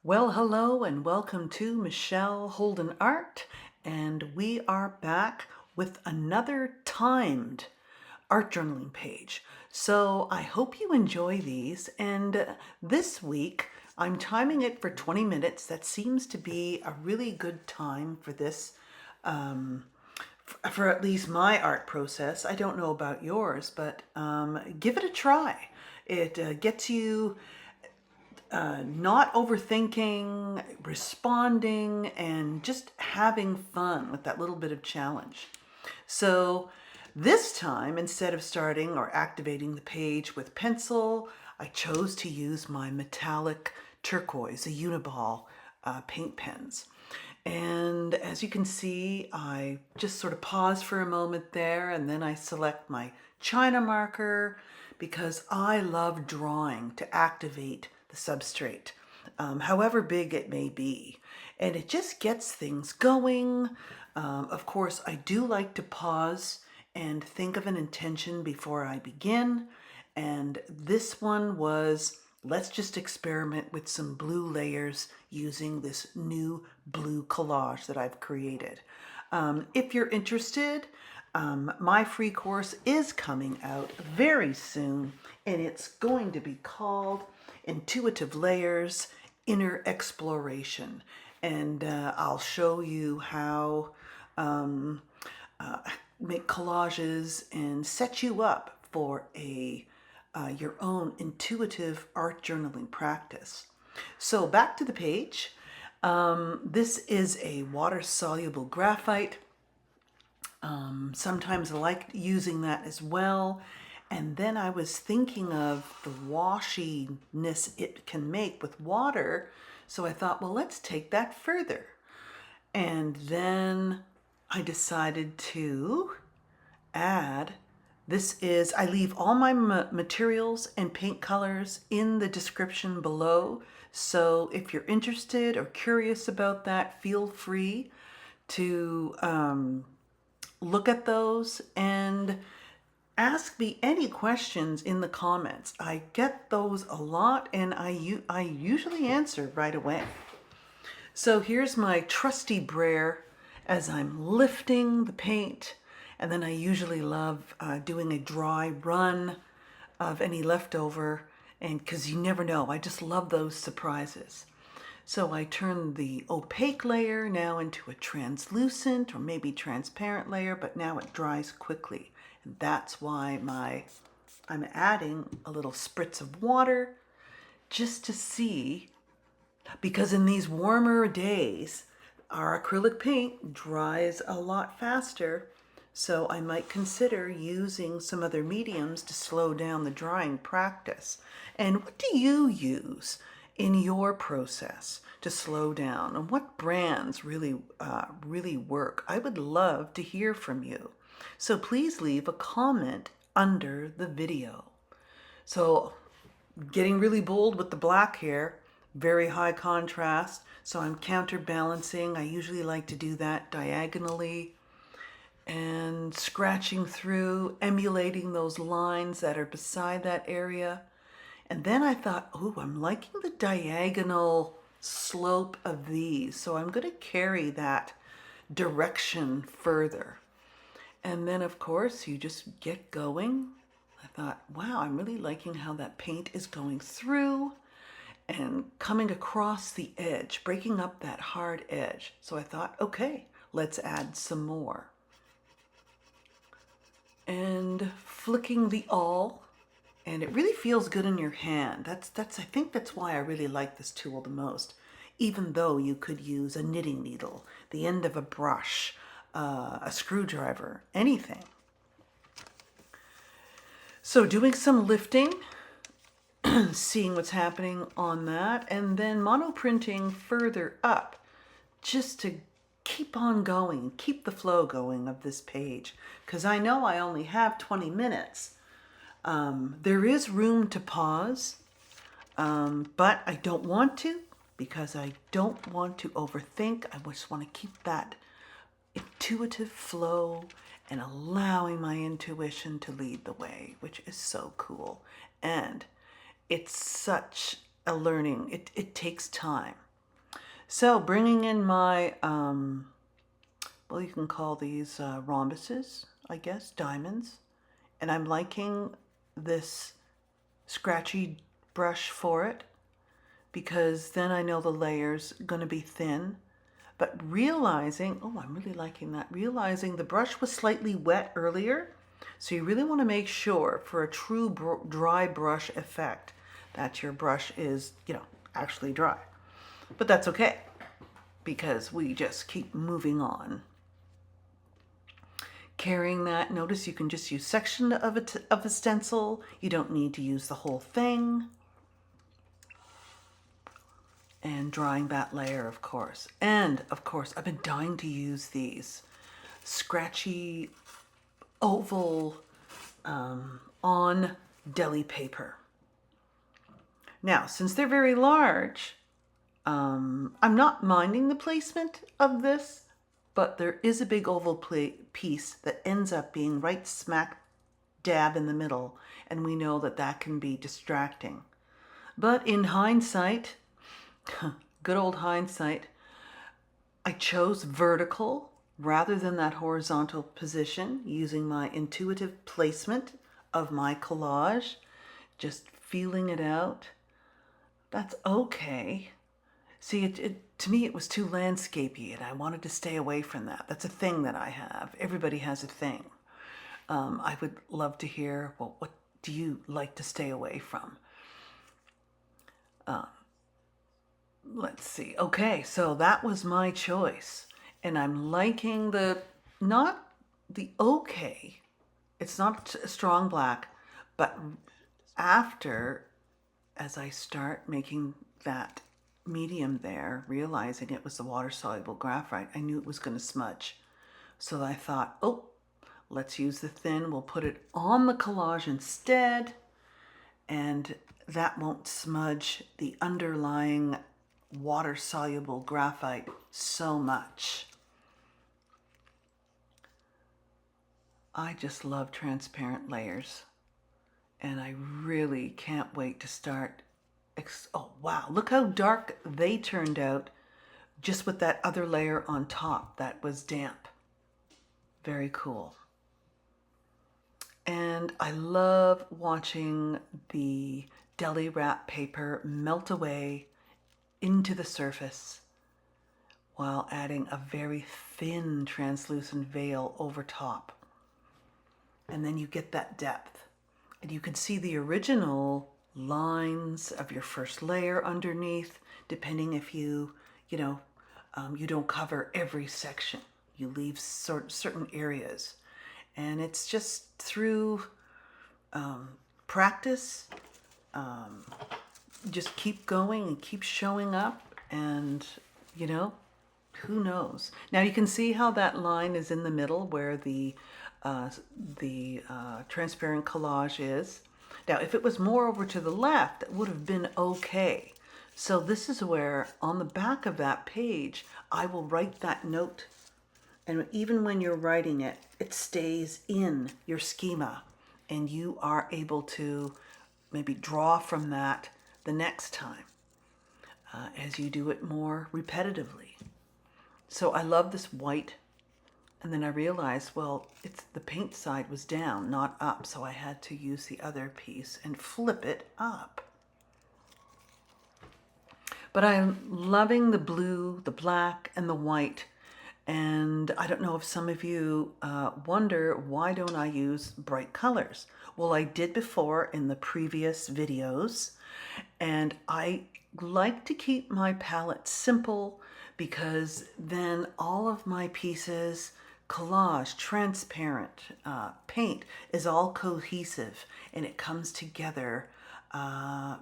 Well, hello and welcome to Michelle Holden Art, and we are back with another timed art journaling page. So I hope you enjoy these, and this week I'm timing it for 20 minutes. That seems to be a really good time for this, for at least my art process. I don't know about yours, but give it a try. It gets you not overthinking, responding, and just having fun with that little bit of challenge. So this time, instead of starting or activating the page with pencil, I chose to use my metallic turquoise, the Uniball paint pens. And as you can see, I just sort of pause for a moment there, and then I select my China marker because I love drawing to activate the substrate, however big it may be. And it just gets things going. Of course, I do like to pause and think of an intention before I begin. And this one was, let's just experiment with some blue layers using this new blue collage that I've created. If you're interested, my free course is coming out very soon, and it's going to be called Intuitive Layers, Inner Exploration. And I'll show you how make collages and set you up for your own intuitive art journaling practice. So back to the page. This is a water-soluble graphite. Sometimes I like using that as well. And then I was thinking of the washiness it can make with water. So I thought, well, let's take that further. And then I decided to add, I leave all my materials and paint colors in the description below. So if you're interested or curious about that, feel free to look at those and ask me any questions in the comments. I get those a lot, and I usually answer right away. So here's my trusty brayer as I'm lifting the paint, and then I usually love doing a dry run of any leftover, and because you never know, I just love those surprises. So I turn the opaque layer now into a translucent or maybe transparent layer, but now it dries quickly. And that's why I'm adding a little spritz of water just to see, because in these warmer days, our acrylic paint dries a lot faster. So I might consider using some other mediums to slow down the drying practice. And what do you use in your process to slow down, and what brands really work? I would love to hear from you. So please leave a comment under the video. So getting really bold with the black here, very high contrast. So I'm counterbalancing. I usually like to do that diagonally and scratching through, emulating those lines that are beside that area. And then I thought, oh, I'm liking the diagonal slope of these. So I'm going to carry that direction further. And then, of course, you just get going. I thought, wow, I'm really liking how that paint is going through and coming across the edge, breaking up that hard edge. So I thought, okay, let's add some more. And flicking the awl, and it really feels good in your hand. I think that's why I really like this tool the most, even though you could use a knitting needle, the end of a brush, a screwdriver, anything. So doing some lifting, seeing what's happening on that, and then monoprinting further up just to keep on going, keep the flow going of this page, because I know I only have 20 minutes. There is room to pause, but I don't want to, because I don't want to overthink. I just want to keep that intuitive flow and allowing my intuition to lead the way, which is so cool. And it's such a learning. It takes time. So bringing in my, well, you can call these rhombuses, I guess, diamonds. And I'm liking this scratchy brush for it because then I know the layer's gonna be thin. But realizing, oh, I'm really liking that, realizing the brush was slightly wet earlier. So you really wanna make sure for a true dry brush effect that your brush is, actually dry. But that's okay because we just keep moving on. Carrying that, notice you can just use section of a stencil. You don't need to use the whole thing. And drawing that layer, of course. And of course, I've been dying to use these scratchy oval on deli paper. Now, since they're very large, I'm not minding the placement of this, but there is a big oval piece that ends up being right smack dab in the middle, and we know that that can be distracting. But in hindsight, good old hindsight, I chose vertical rather than that horizontal position using my intuitive placement of my collage, just feeling it out. That's okay. See, to me, it was too landscapey, and I wanted to stay away from that. That's a thing that I have. Everybody has a thing. I would love to hear, well, what do you like to stay away from? Let's see. Okay, so that was my choice. And I'm liking not the okay. It's not a strong black, but after, as I start making that medium there, realizing it was the water-soluble graphite, I knew it was going to smudge. So I thought, oh, let's use the thin. We'll put it on the collage instead, and that won't smudge the underlying water-soluble graphite so much. I just love transparent layers, and I really can't wait to start. Oh wow, look how dark they turned out just with that other layer on top that was damp. Very cool. And I love watching the deli wrap paper melt away into the surface while adding a very thin translucent veil over top. And then you get that depth. And you can see the original lines of your first layer underneath, depending if you don't cover every section. You leave certain areas. And it's just through practice, just keep going and keep showing up, and who knows. Now you can see how that line is in the middle where the transparent collage is. Now if it was more over to the left, it would have been okay. So this is where on the back of that page I will write that note, and even when you're writing it, it stays in your schema, and you are able to maybe draw from that the next time as you do it more repetitively. So I love this white, and then I realized, well, it's the paint side was down, not up, so I had to use the other piece and flip it up. But I'm loving the blue, the black, and the white. And I don't know if some of you wonder, why don't I use bright colors? Well, I did before in the previous videos, and I like to keep my palette simple because then all of my pieces, collage, transparent, paint, is all cohesive and it comes together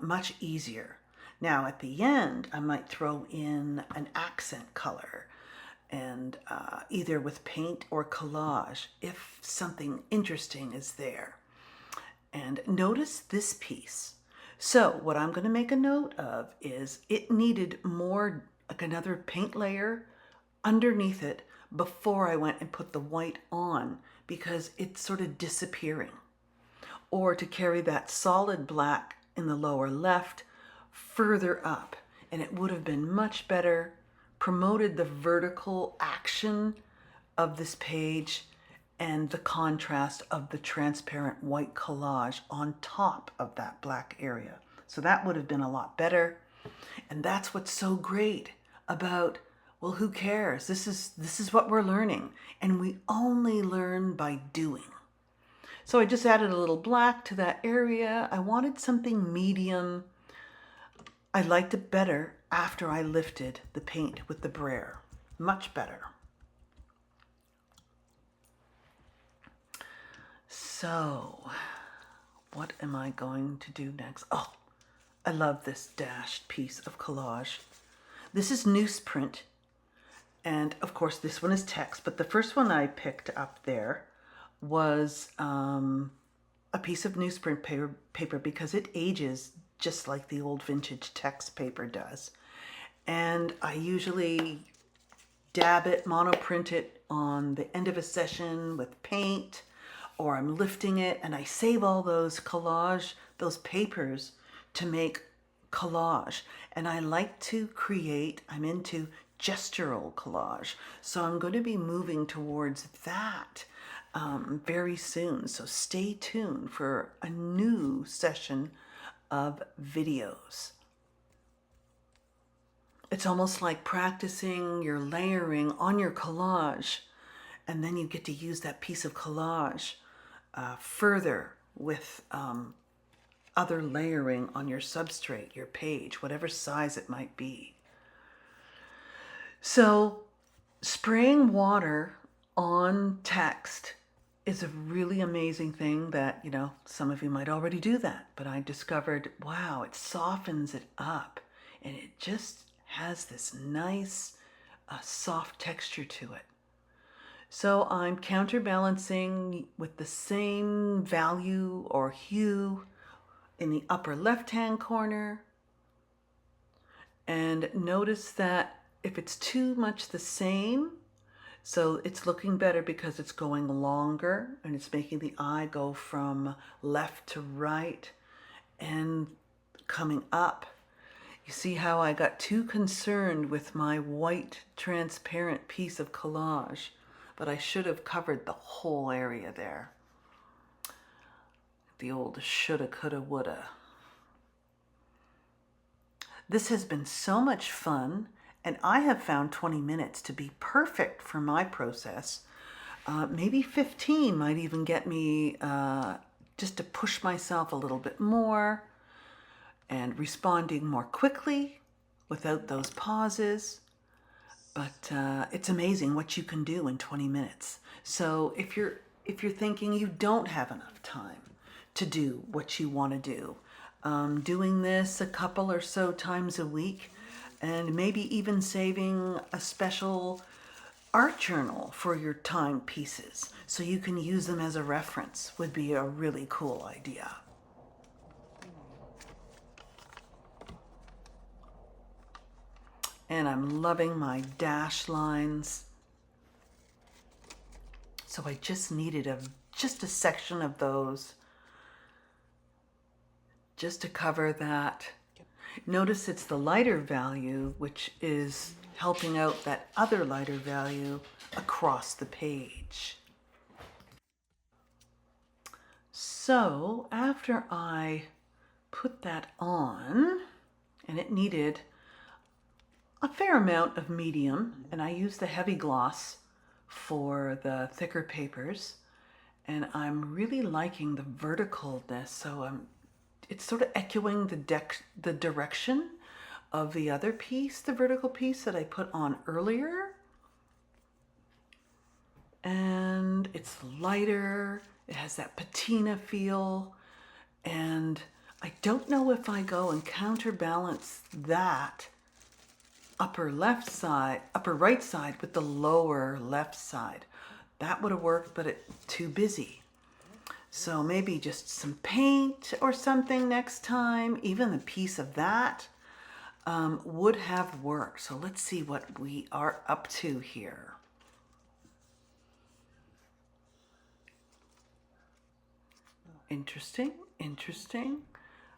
much easier. Now at the end, I might throw in an accent color, and either with paint or collage if something interesting is there. And notice this piece. So what I'm going to make a note of is it needed more, like another paint layer underneath it before I went and put the white on, because it's sort of disappearing. Or to carry that solid black in the lower left further up, and it would have been much better promoted the vertical action of this page and the contrast of the transparent white collage on top of that black area. So that would have been a lot better. And that's what's so great about, well, who cares? This is what we're learning. And we only learn by doing. So I just added a little black to that area. I wanted something medium. I liked it better after I lifted the paint with the brayer. Much better. So, what am I going to do next? Oh, I love this dashed piece of collage. This is newsprint, and of course this one is text, but the first one I picked up there was a piece of newsprint paper because it ages just like the old vintage text paper does. And I usually dab it, monoprint it on the end of a session with paint, or I'm lifting it and I save all those collage, those papers to make collage. And I like to create, I'm into gestural collage. So I'm going to be moving towards that very soon. So stay tuned for a new session of videos. It's almost like practicing your layering on your collage, and then you get to use that piece of collage further with other layering on your substrate, your page, whatever size it might be. So spraying water on text is a really amazing thing that, you know, some of you might already do that, but I discovered, wow, it softens it up and it just has this nice soft texture to it. So I'm counterbalancing with the same value or hue in the upper left-hand corner. And notice that if it's too much the same, so it's looking better because it's going longer and it's making the eye go from left to right and coming up. You see how I got too concerned with my white transparent piece of collage, but I should have covered the whole area there. The old shoulda, coulda, woulda. This has been so much fun, and I have found 20 minutes to be perfect for my process. Maybe 15 might even get me just to push myself a little bit more and responding more quickly without those pauses. But it's amazing what you can do in 20 minutes. So if you're thinking you don't have enough time to do what you want to do, doing this a couple or so times a week, and maybe even saving a special art journal for your time pieces so you can use them as a reference would be a really cool idea. And I'm loving my dash lines. So I just needed just a section of those just to cover that. Notice it's the lighter value which is helping out that other lighter value across the page. So after I put that on, and it needed a fair amount of medium, and I used the heavy gloss for the thicker papers, and I'm really liking the verticalness, so it's sort of echoing the direction of the other piece, the vertical piece that I put on earlier. And it's lighter, it has that patina feel, and I don't know if I go and counterbalance that upper right side with the lower left side. That would have worked, but it's too busy. So maybe just some paint or something next time, even a piece of that would have worked. So let's see what we are up to here. Interesting, interesting.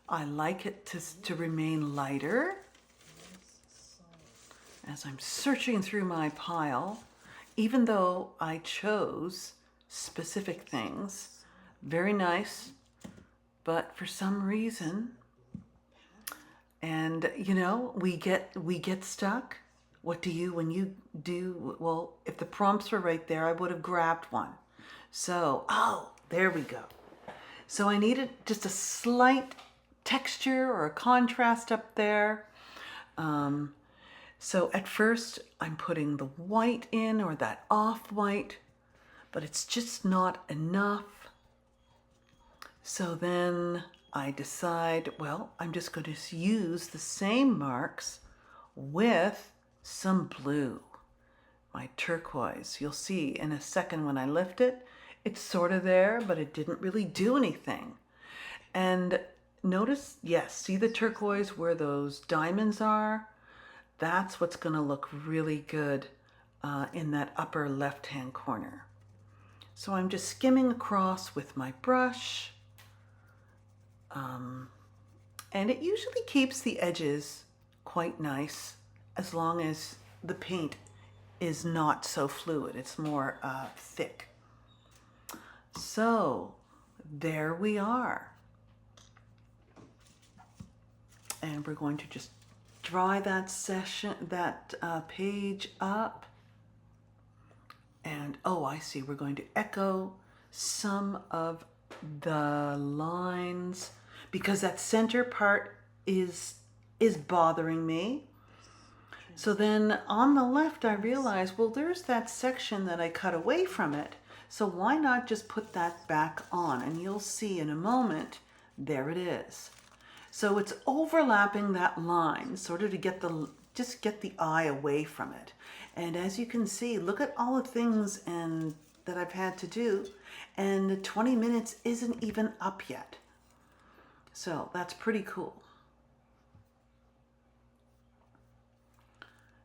I like it to remain lighter. as I'm searching through my pile, even though I chose specific things, very nice, but for some reason, and you know, we get stuck. What do you when you do? Well, if the prompts were right there, I would have grabbed one. So, oh, there we go. So I needed just a slight texture or a contrast up there. So at first I'm putting the white in, or that off-white, but it's just not enough. So then I decide, well, I'm just going to use the same marks with some blue, my turquoise. You'll see in a second when I lift it, it's sort of there, but it didn't really do anything. And notice, yes, see the turquoise where those diamonds are? That's what's going to look really good in that upper left-hand corner. So I'm just skimming across with my brush. And it usually keeps the edges quite nice as long as the paint is not so fluid. It's more thick. So there we are. And we're going to just dry that page up. And oh, I see, we're going to echo some of the lines because that center part is bothering me. So then on the left, I realized, well, there's that section that I cut away from it. So why not just put that back on? And you'll see in a moment, there it is. So it's overlapping that line, sort of to just get the eye away from it. And as you can see, look at all the things that I've had to do, and the 20 minutes isn't even up yet. So that's pretty cool.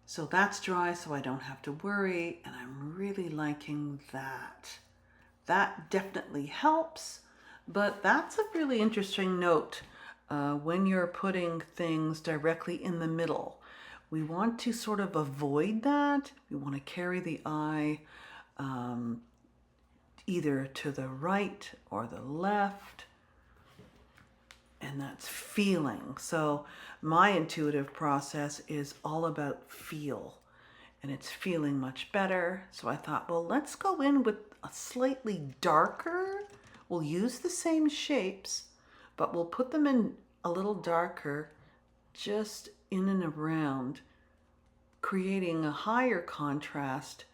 So that's dry, so I don't have to worry, and I'm really liking that. That definitely helps, but that's a really interesting note when you're putting things directly in the middle. We want to sort of avoid that. We want to carry the eye either to the right or the left, and that's feeling. So my intuitive process is all about feel, and it's feeling much better. So I thought, well, let's go in with a slightly darker. We'll use the same shapes, but we'll put them in a little darker, just in and around, creating a higher contrast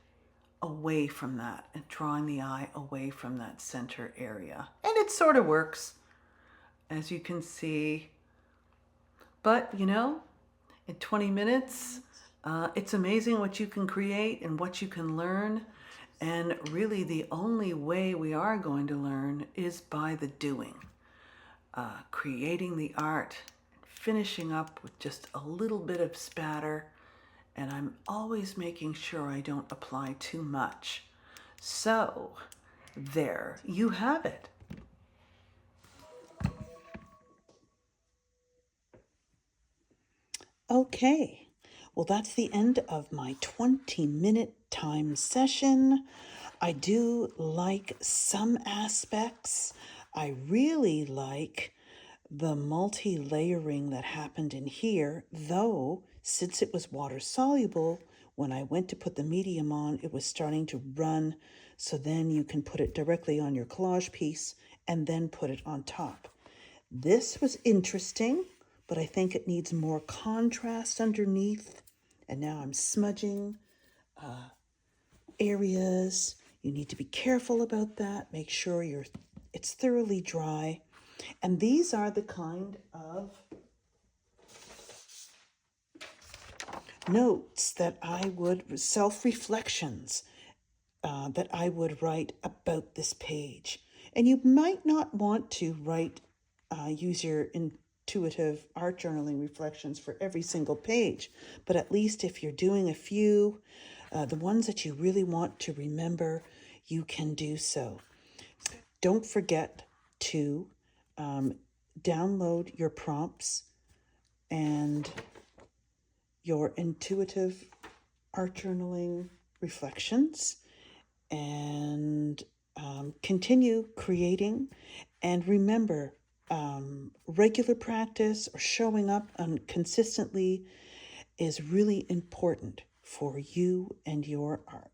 away from that and drawing the eye away from that center area. And it sort of works, as you can see. But, you know, in 20 minutes, it's amazing what you can create and what you can learn. And really the only way we are going to learn is by the doing. Creating the art, finishing up with just a little bit of spatter, and I'm always making sure I don't apply too much. So there you have it. Okay, well, that's the end of my 20-minute time session. I do like some aspects. I really like the multi-layering that happened in here, though since it was water soluble, when I went to put the medium on, it was starting to run. So then you can put it directly on your collage piece and then put it on top. This was interesting, but I think it needs more contrast underneath. And now I'm smudging areas. You need to be careful about that. Make sure it's thoroughly dry. And these are the kind of notes that I would, self-reflections that I would write about this page. And you might not want to use your intuitive art journaling reflections for every single page, but at least if you're doing a few, the ones that you really want to remember, you can do so. Don't forget to download your prompts and your intuitive art journaling reflections and continue creating. And remember, regular practice or showing up consistently is really important for you and your art.